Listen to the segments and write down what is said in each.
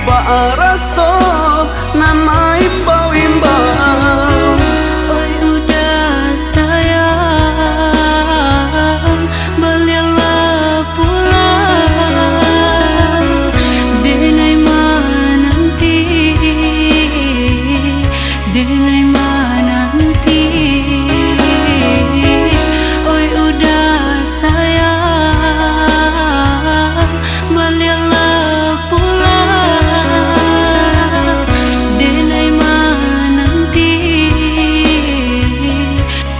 rasa nama imbau-imbau. Oi udah sayang, belialah pulang. Denai nanti, denai nanti. Oi udah sayang, belialah pulang. Denai nanti,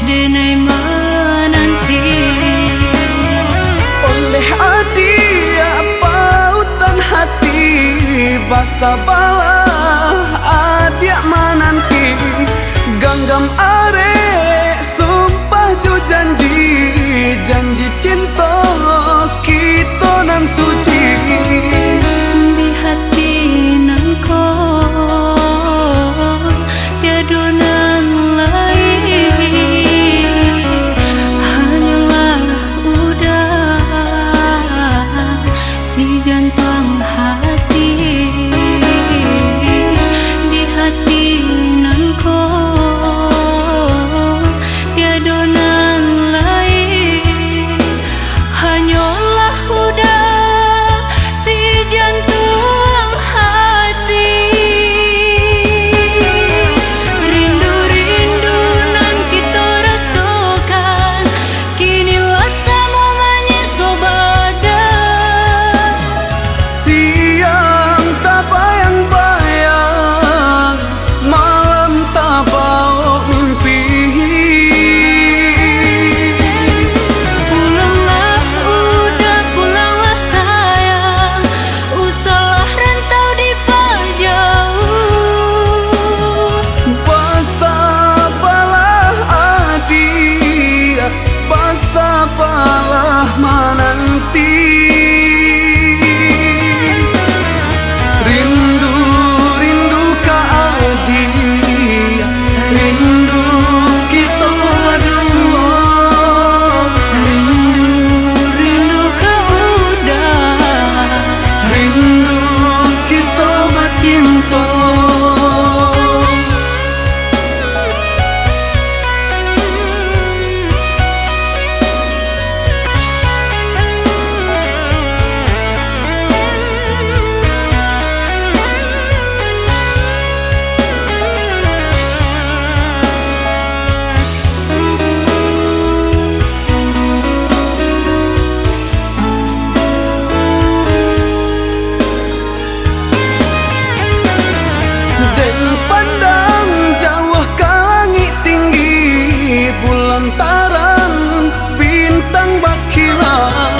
denai nanti. Oleh adia pautan hati, basa balah adia menanti. Ganggam arek sumpah ju janji, janji cinta kita nan suci. Di hati nan kau tiada nan lain, hanyalah udah si jantung hati. Di hati nan kau tiada nan lain, hanyalah udah si jantung hati. Rindu-rindu nan kita rasakan, kini wasamu menyeso badan. Siang tak bayang-bayang, malam tak bau mimpi. Pulanglah udah, pulanglah sayang, usahlah rantau di jauh. Basah balah adia, basah balah menanti. Rindu, rindu ka adia, rindu kita dua. Rindu, rindu kau udah, Rindu kita bercinta. Dan pandang jauh ke langit tinggi, bulan tarang bintang berkilau.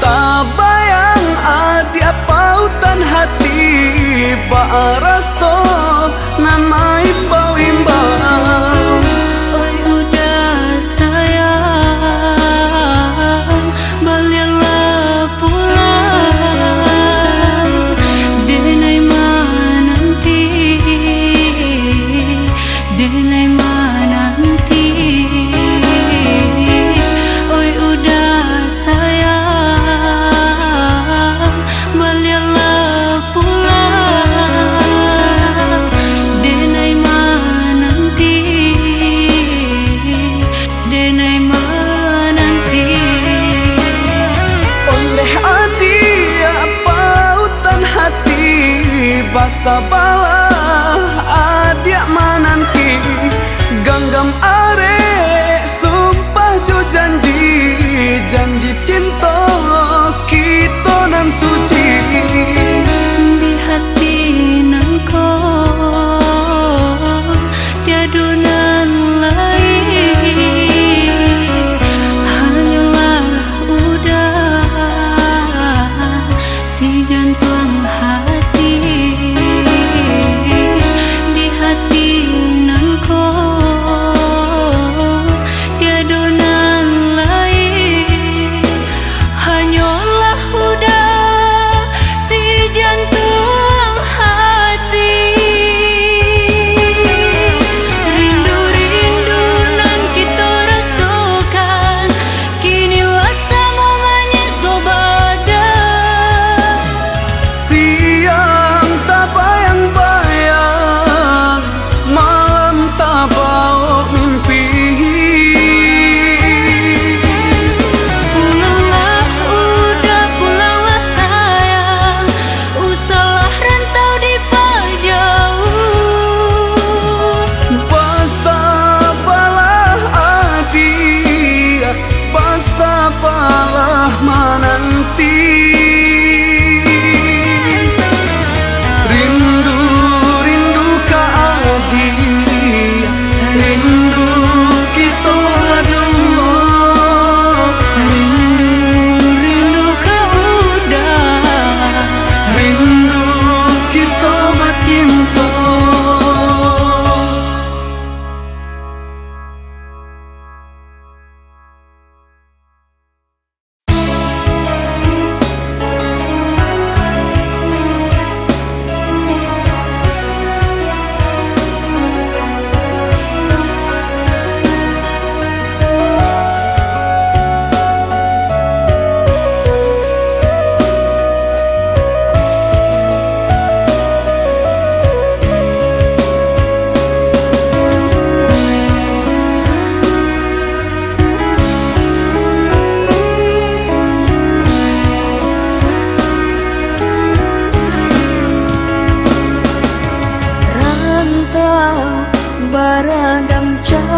Tak bayang ada pautan hati, bak rasa nama imbau-imbau. oi udah sayang, belialah pulang. Denai nanti, denai nanti. Oi udah sayang, belialah pulang.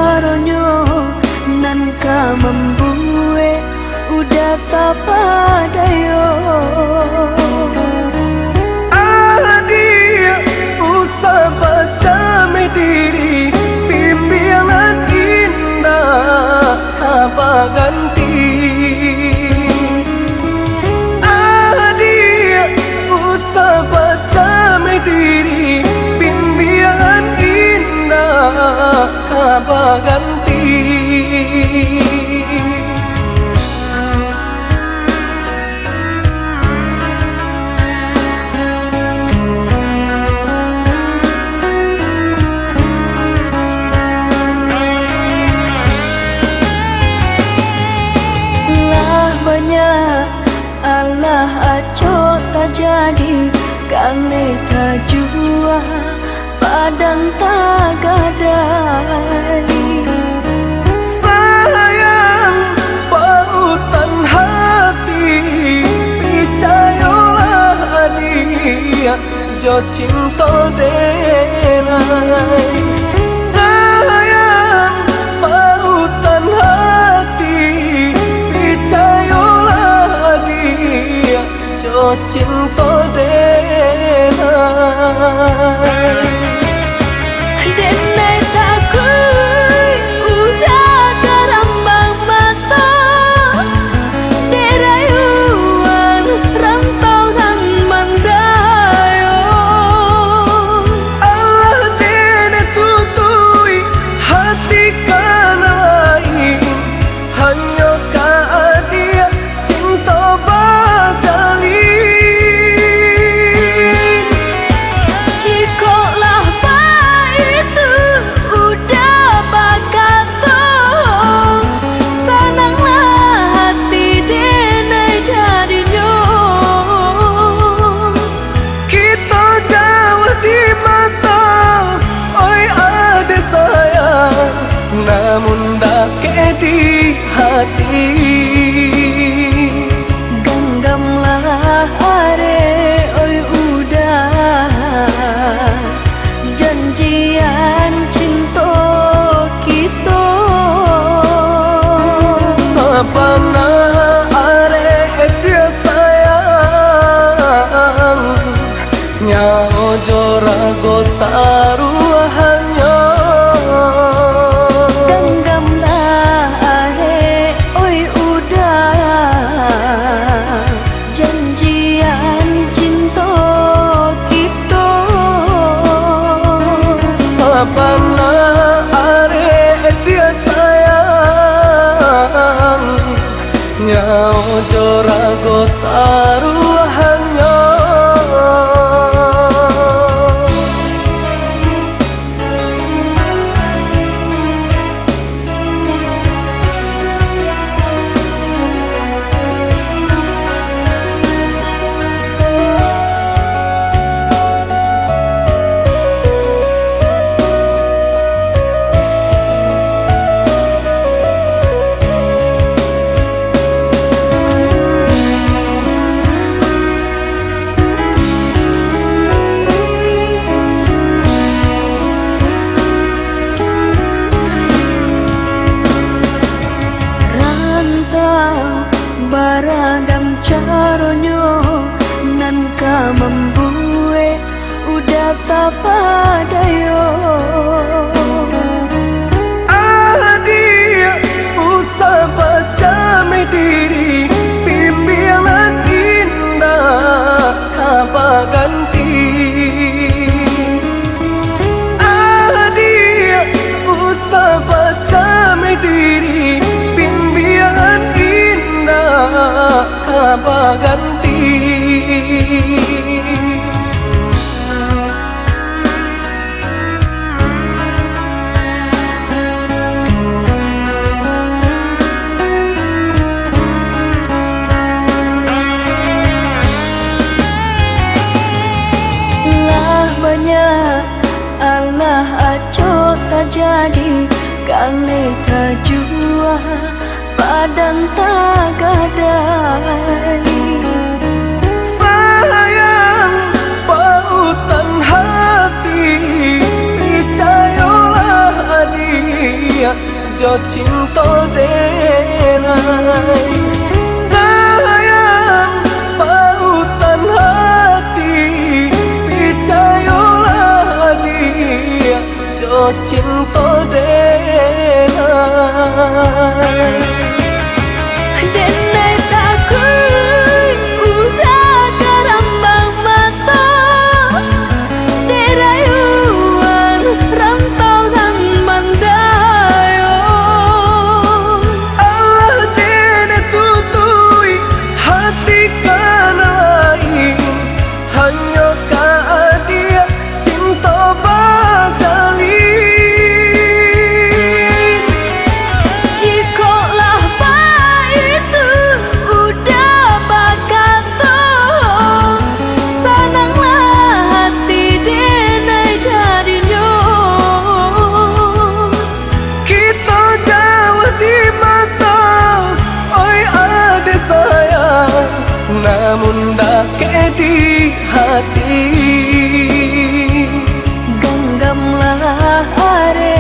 caronyo nan ka membuat udah tak padayo. Adia usah baca mediri bimbingan indah apa ganti. Adia usah baca mediri bimbingan indah apa ganti. Allah aco tak jadi kali tak jua padan tak gadai. Sayang pautan hati percayalah dia jo cinta denai. Sayang pautan hati percayalah dia jo cinta denai. Denai takui udah karambang mata derayuan rantau dan mandayo. Allah dene tutui hati kanai hanya ka dia cinta bajali. Jikolah itu udah bakato senanglah hati denai jadinya. Kita jauh di mata, oi ada sayang, namun dak di hati. Genggamlah are oi udah janjian cinta kita. Sapana are dia sayang, nyaho jorago taruhannya. Genggamlah are oi udah janjian cinta kita. Sapana are dia sayang, nyaho jorago taruhannya. Beragam caronyo nan ka membuat udah tak padayo. Adia usah baca mediri bimbingan indah apa ganti. Adia usah baca mediri bimbingan indah apa ganti. Allah aco tak jadi kali tak jua padan tak gadai. Sayang pautan hati percayalah dia jo cinta denai. Sayang pautan hati, percayalah dia jo cinta denai. Denai takut udah karambang mata, derayuan rantau nang mandayo. Allah dene tutui hati kan lain, hanya ka dia cinta bajalin. Jikolah baik itu udah bakato, senanglah hati denai jadinya. Kita jauh di mata, oi ade sayang, namun dake di hati. Genggamlah are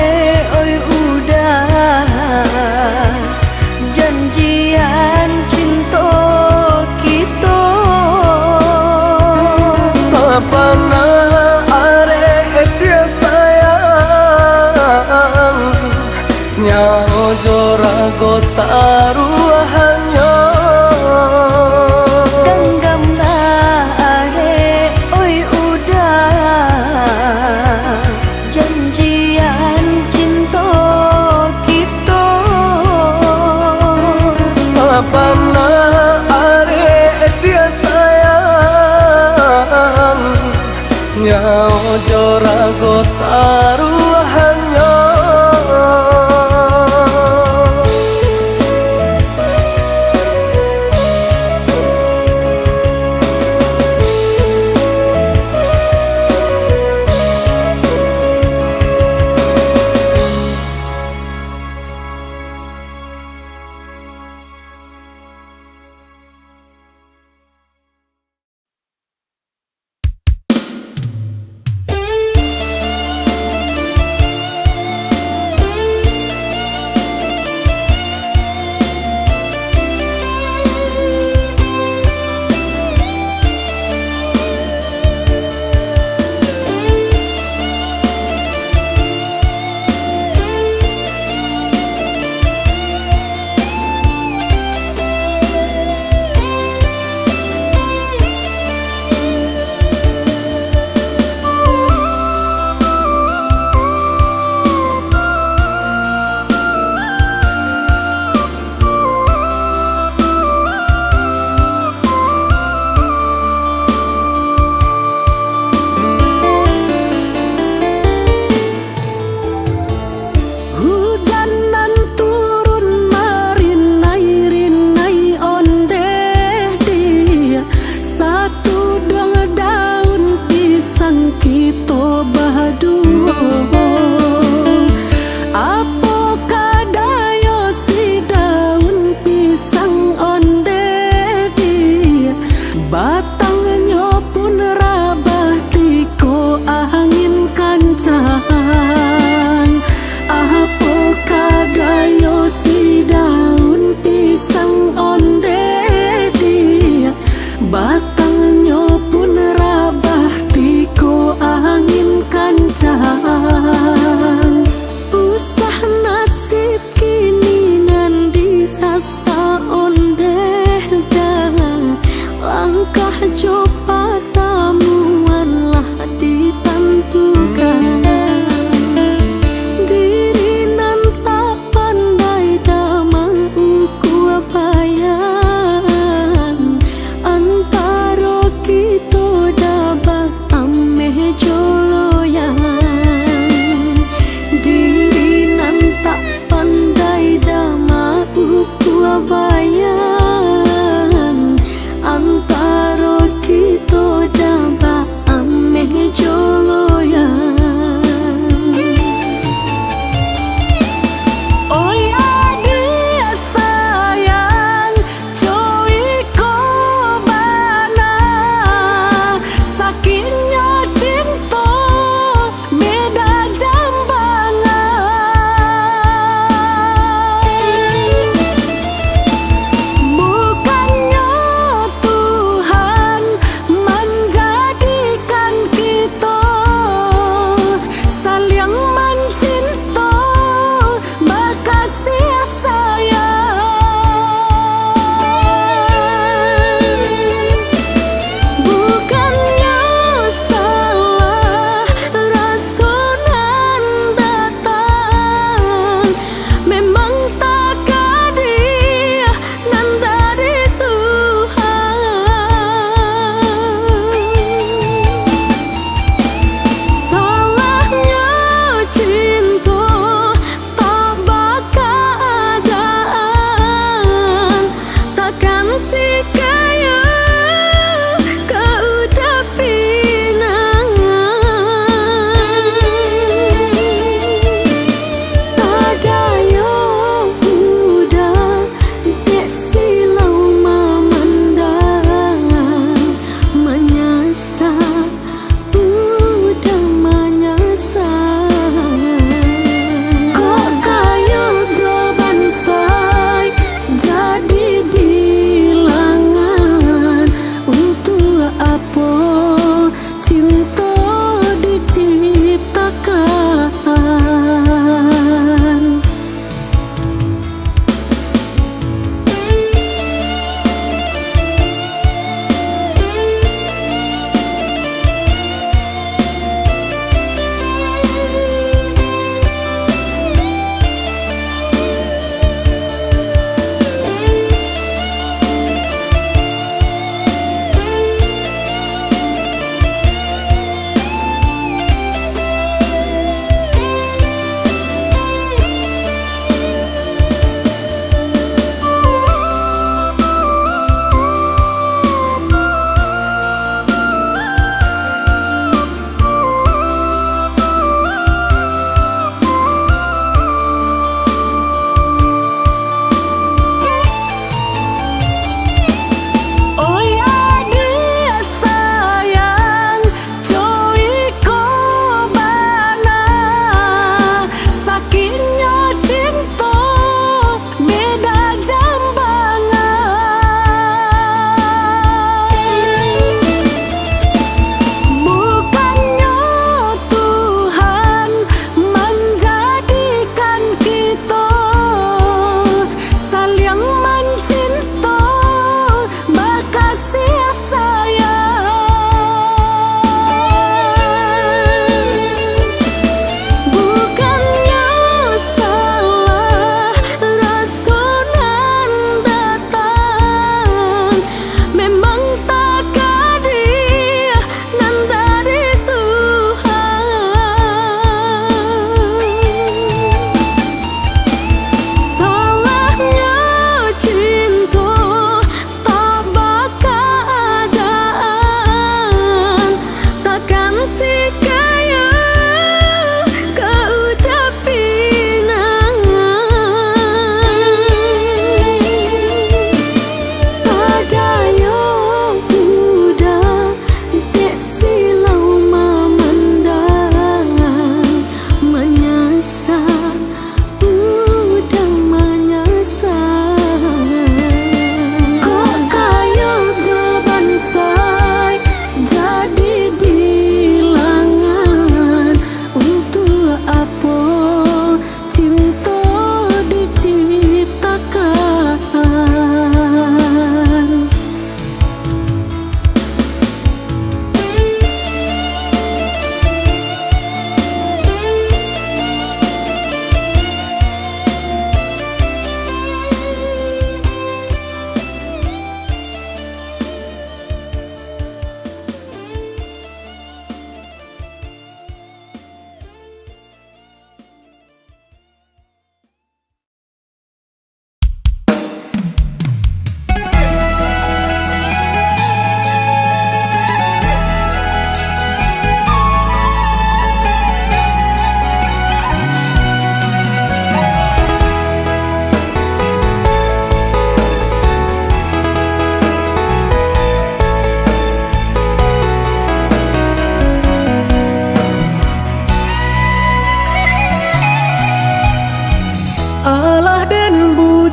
oi udah janjian cinta kita. Sapana are dia sayang, nyaho jorago taruhannya. Genggamlah are oi udah janjian cinta kita. Sapana are dia sayang, nyaho jorago taruhannya.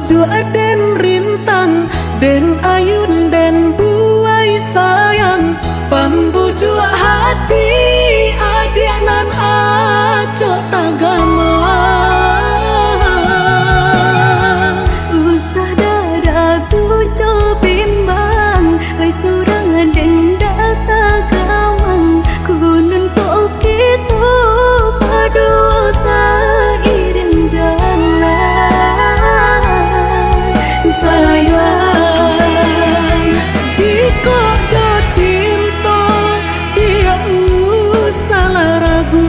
buju den rintang, den ayun den buai sayang, pambuju hati adianan aco tagama. Usah daraku cobimbang, lai surang den data gawang, kunun kok gitu padosa iring jalan. Sayang, jika jo cinta dia usah ragu,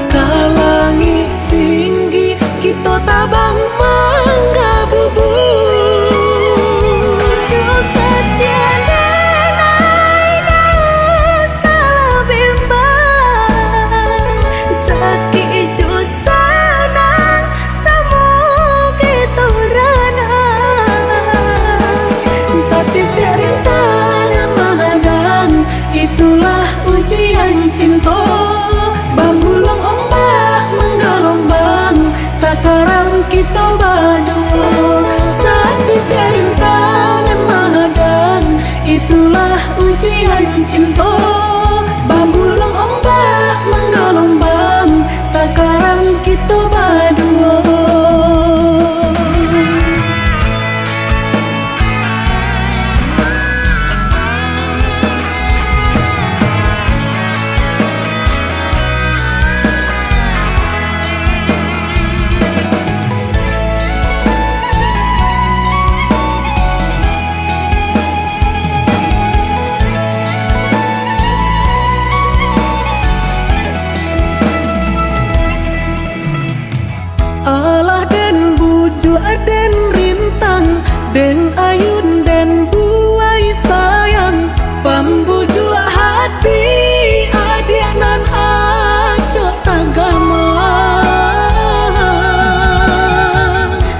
kalangit tinggi kita tabang mangga bubu. Juga sianai dah salah bimbang, sakit jo sanang samo kita ranang. Setiap rintangan menghadang, itulah ujian cinta. Bambulung ombak menggelombang, sekarang kita berdua. Setiap rintangan menghadang, itulah ujian cinta. Bambulung ombak menggelombang, sekarang kita berdua. Alah den buju den rintang, den ayun den buai sayang, pambuju hati adianan aco tagama.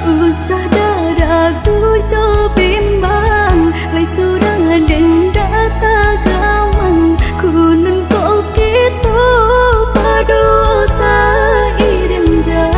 Usah daraku cobimbang, lai surang den data gawang, kunun kok gitu padosa iring jalan.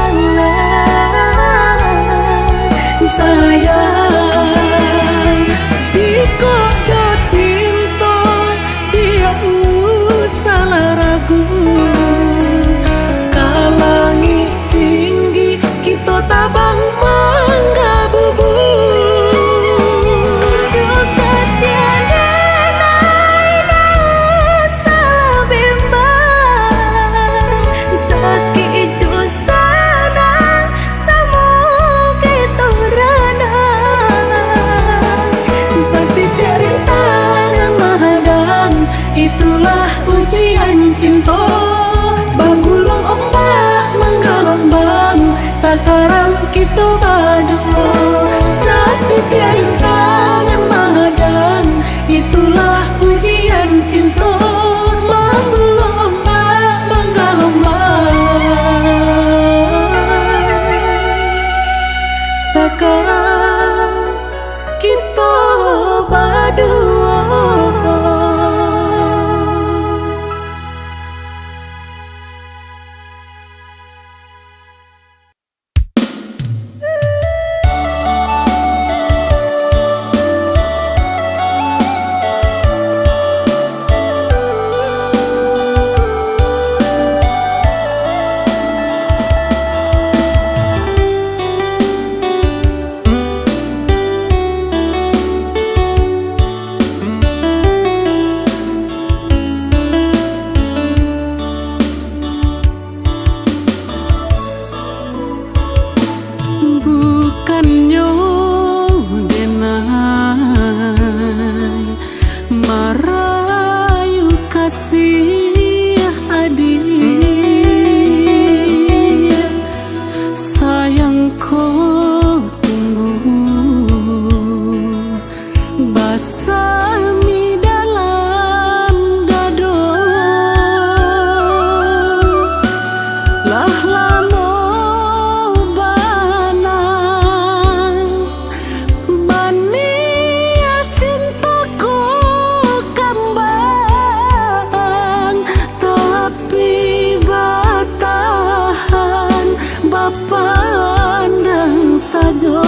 saja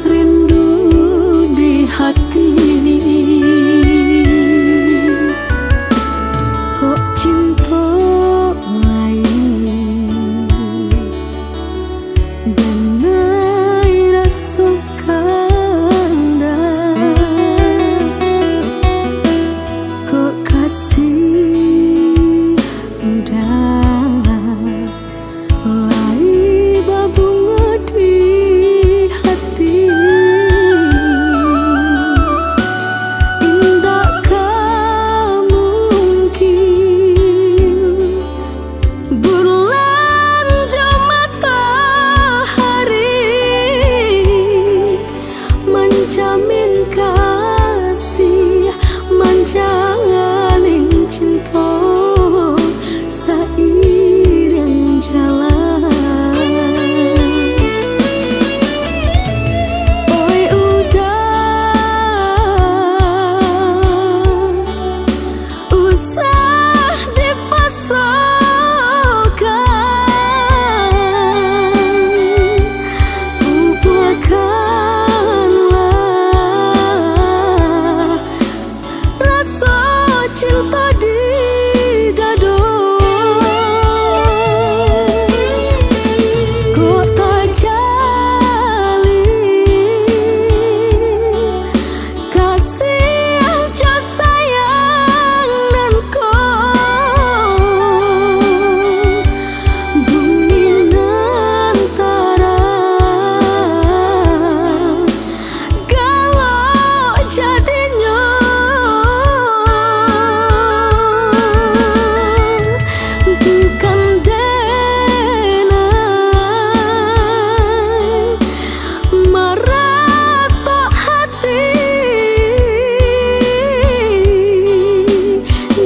rindu di hati. Kok cinta lain dan naik rasa kandas. Kok kasih udah lai babunga di hati. Indakkah mungkin bulan jam matahari menjamin kasih, menjalin cinta seiring jalan. Oi udah usah dipaksakan, ubahkanlah rasa cinta di dada. Kok tak jalin kasih aja sayang dan kau bumi antara galau jadinya. Bukan denai meratok hati,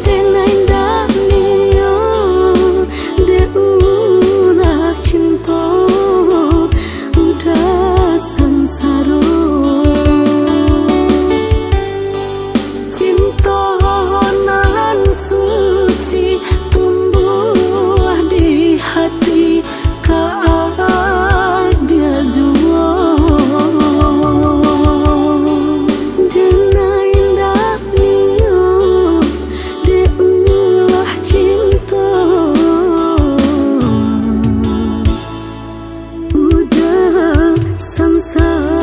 denai ndak niyo de ulah cinta udah sengsara. Cinta nan suci tumbuh di hati dia jua. Denai ndak niyo de ulah cinta udah sengsara.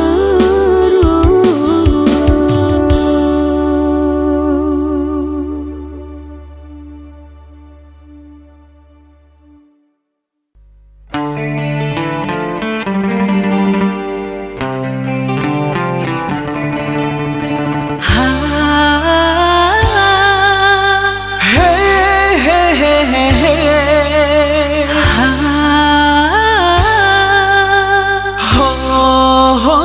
Hey, hey, hey, hey, hey. Ho, ho, ho.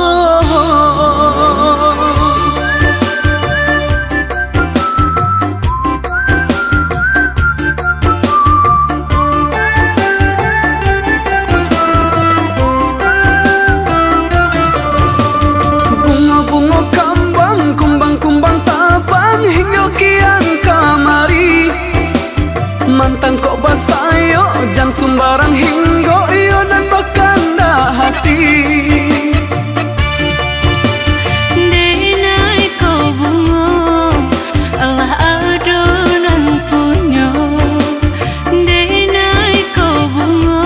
Bunga-bunga kembang, kumbang-kumbang tabang hingga kian kamari. Mantan kok basayo, jangan sembarang hingga iyo dan bakanda hati. Denai kau bunga Allah adonan punya. Denai kau bunga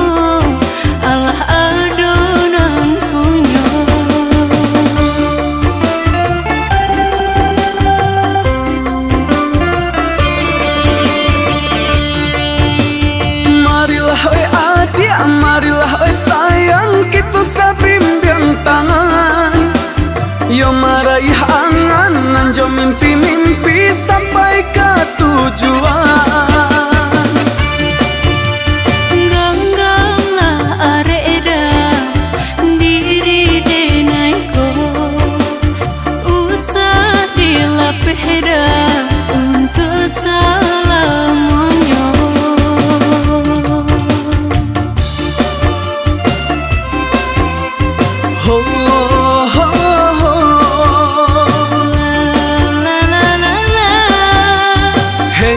Allah adonan punya. Marilah oi adik, marilah oi sayang, kita sabimbiang tangan. Yo maraih angan, nanjo mimpi-mimpi sampai ke tujuan. Gangganglah areda diri denai ko, usah dilapehda untuk selamanya. Ho, ho, ho. La la la la. Hey,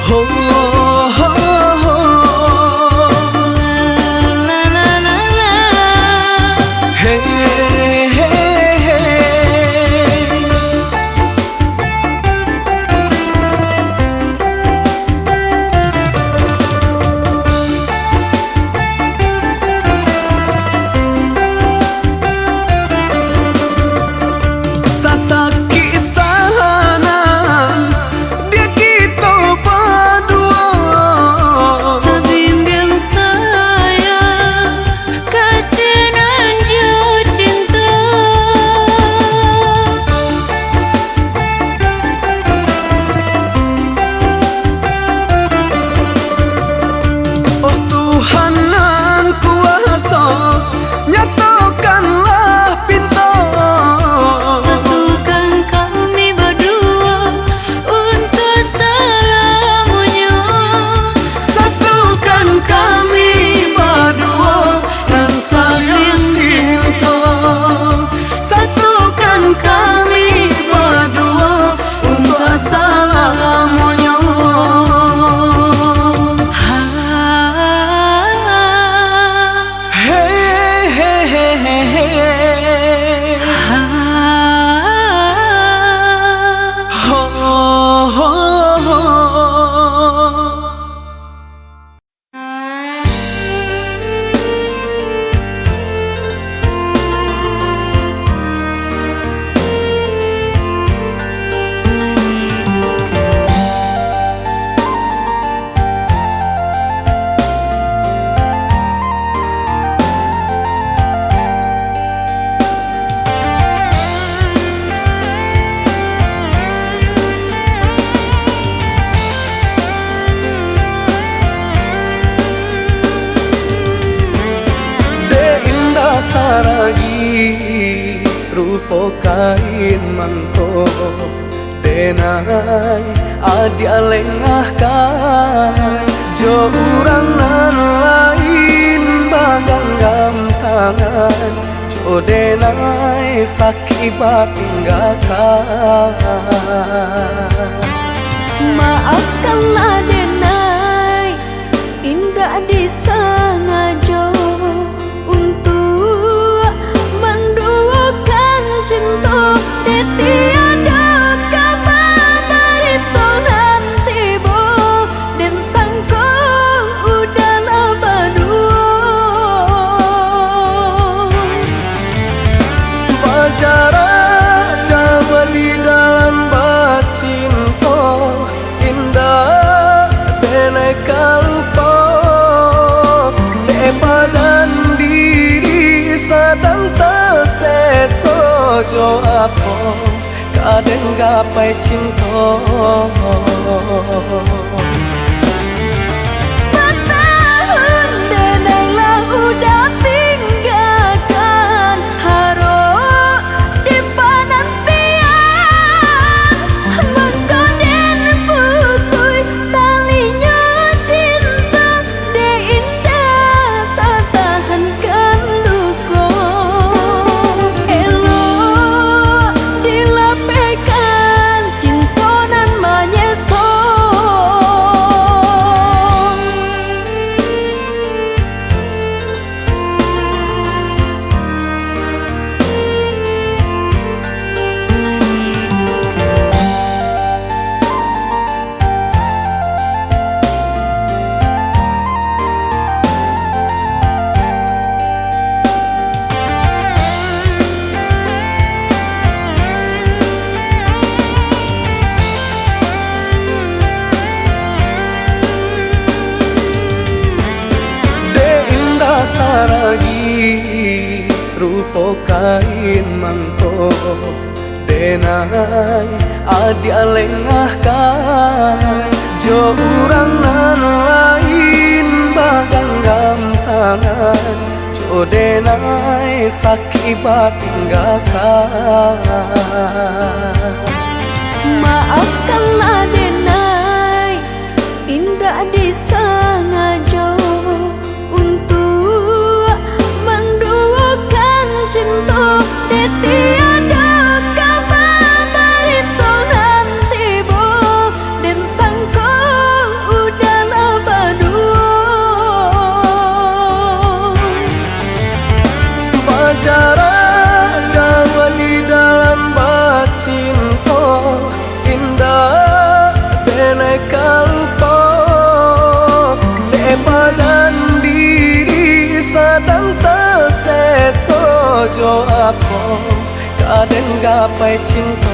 ho ho ho La la la la. hey hey hey sasaki sana dia kita berdua Sebimbing sayang, kasih dan jauh cinta. oh Tuhan yang kuasa nyatakanlah pinta Satukan kami berdua untuk selamanya. satukan kami berdua dan saling cinta satukan kami berdua untuk selamanya hey hey hey hey hey ho ho ho de indah saragi rupa kain manto denai adia lengahkan jo urang nan lain baganggam tangan jo denai sakibat tinggalkan Maafkanlah Denai, indah disengaja untuk menduakan cinta. Dia tiada kabar berita nanti bo, dan sangka udahlah berdua. Berjarak jauh di dalam bacinta indah denai kalpa lepadan diri sedang terseso jo apa kadang gapai cinta Bertahun Denai lah udah tinggalkan harap di penantian mengkoden putui talinya cinta de indah tak tahankan luka elok dilapihkan cinta nan menyesal. de indah saragi rupa kain manto denai adia lengahkan jo urang nan lain baganggam tangan jo denai sakibat tinggalkan Maafkanlah Denai, indah disengaja untuk menduakan cinta. Dia tiada kabar berita nanti bo, dan sangka gapai cinta.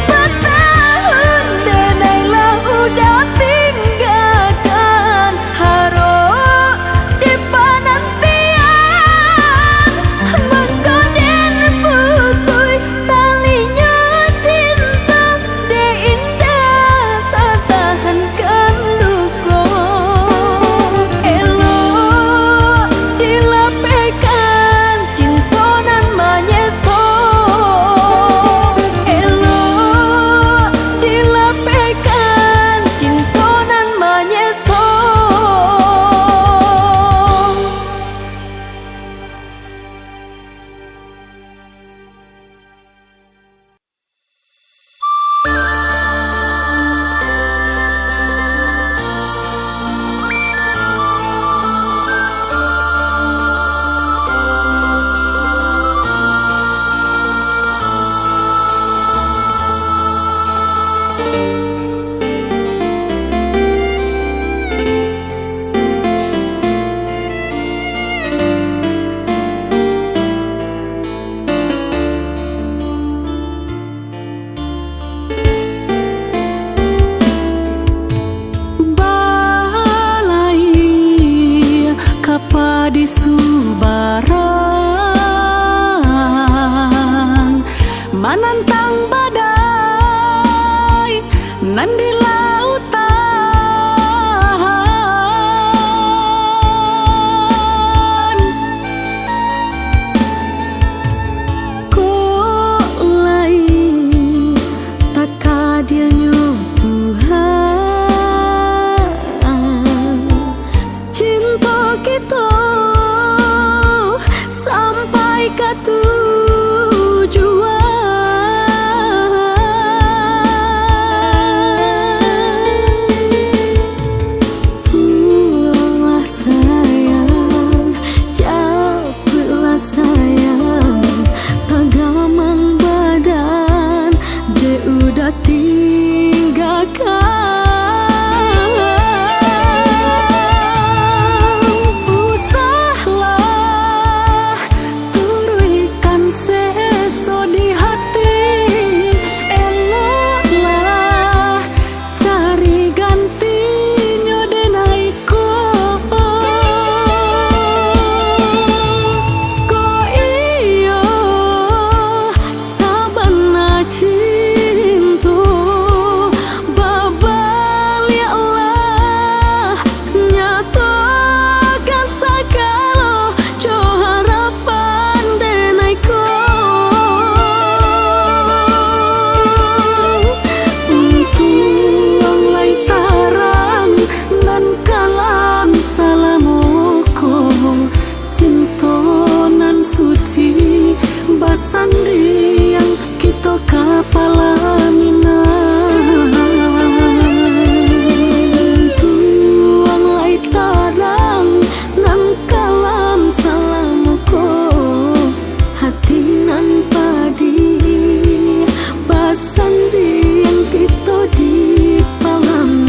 Bertahun denailah udah tinggalkan harap di penantian mengkoden putui talinya cinta de indah tak tahankan luka elok dilapekan cinta nan menyeso elok dilapekan cinta nan menyeso. Balai kapa di Subarang menantang badai nan di lautan. Kok lai tak kadirnya Tuhan cinta kita sampai ke tujuan. Pulanglah sayang, cepatlah sayang, tagamang badan dia udah tinggalkan. Usahlah turunkan seso di hati, eloklah cari gantinya denaiku. Ko iyo sabana cinta babalialah nyatakan sakalo jo harapan denaiku. Untung lai tarang dan kalam salamuku cinta nan suci basandi yang kita kapalaminan. Tuang lai tarang nan kalam salamuku hati nan padi basandi yang kita di palaminan.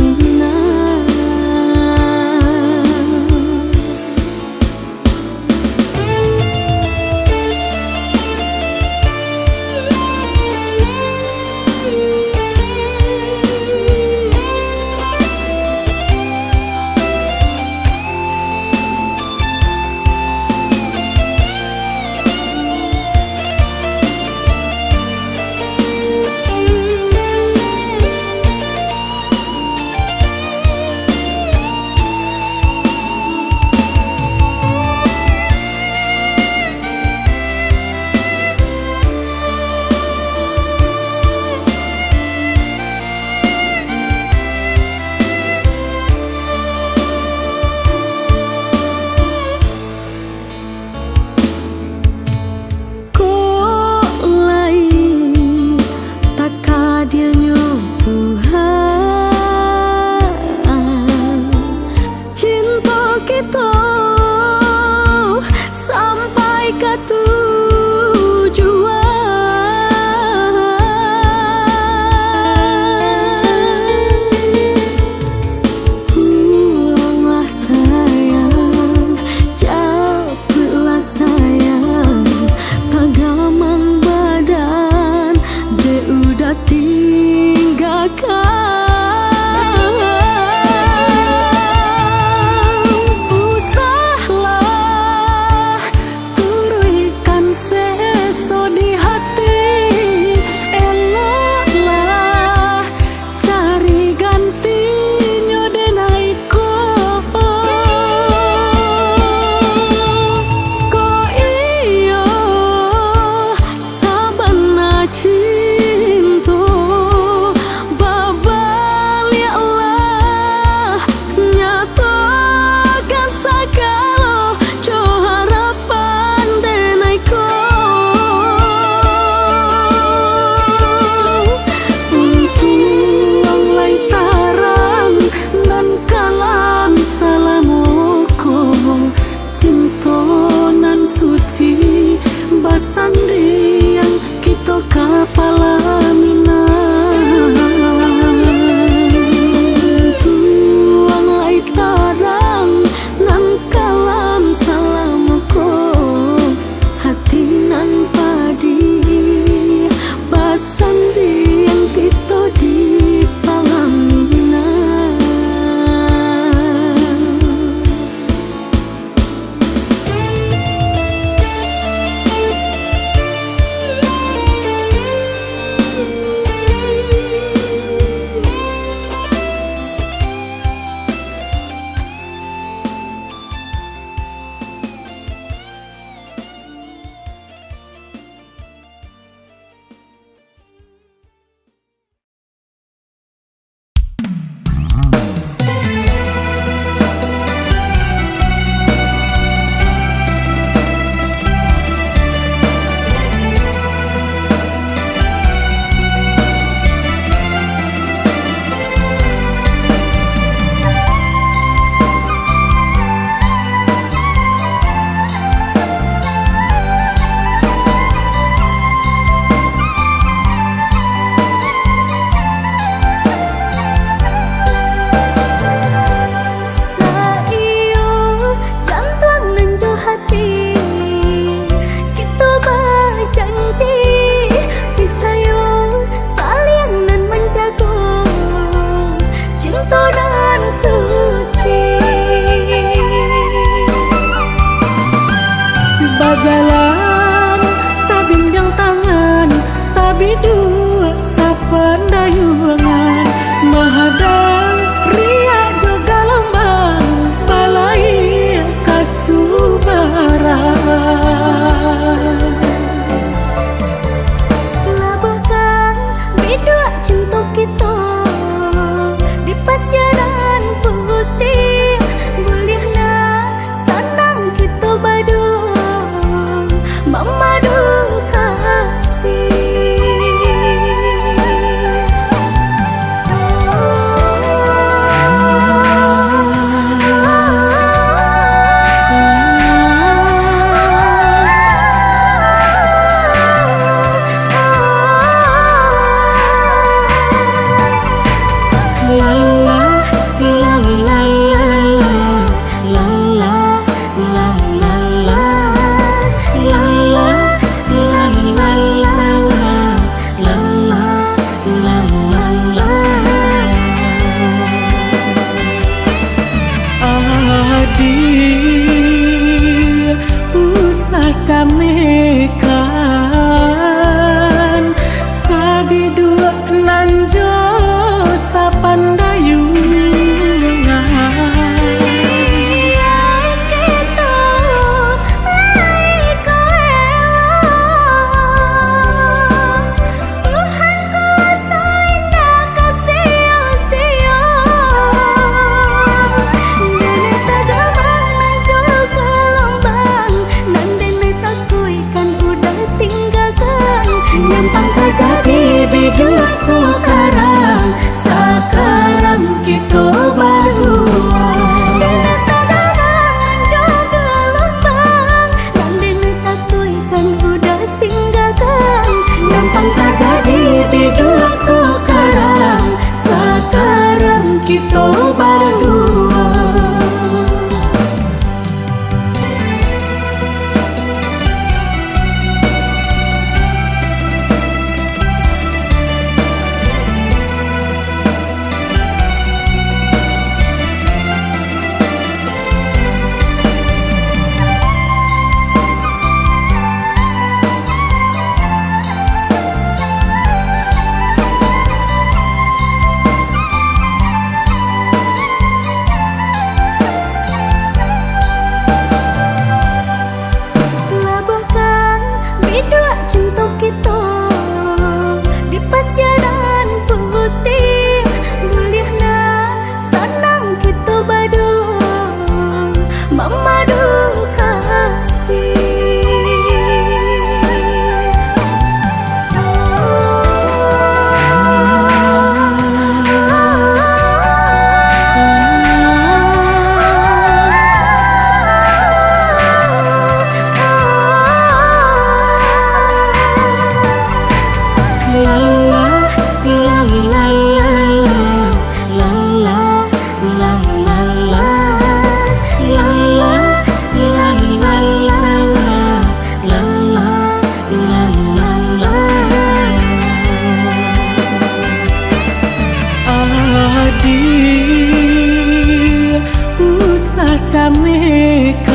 rasane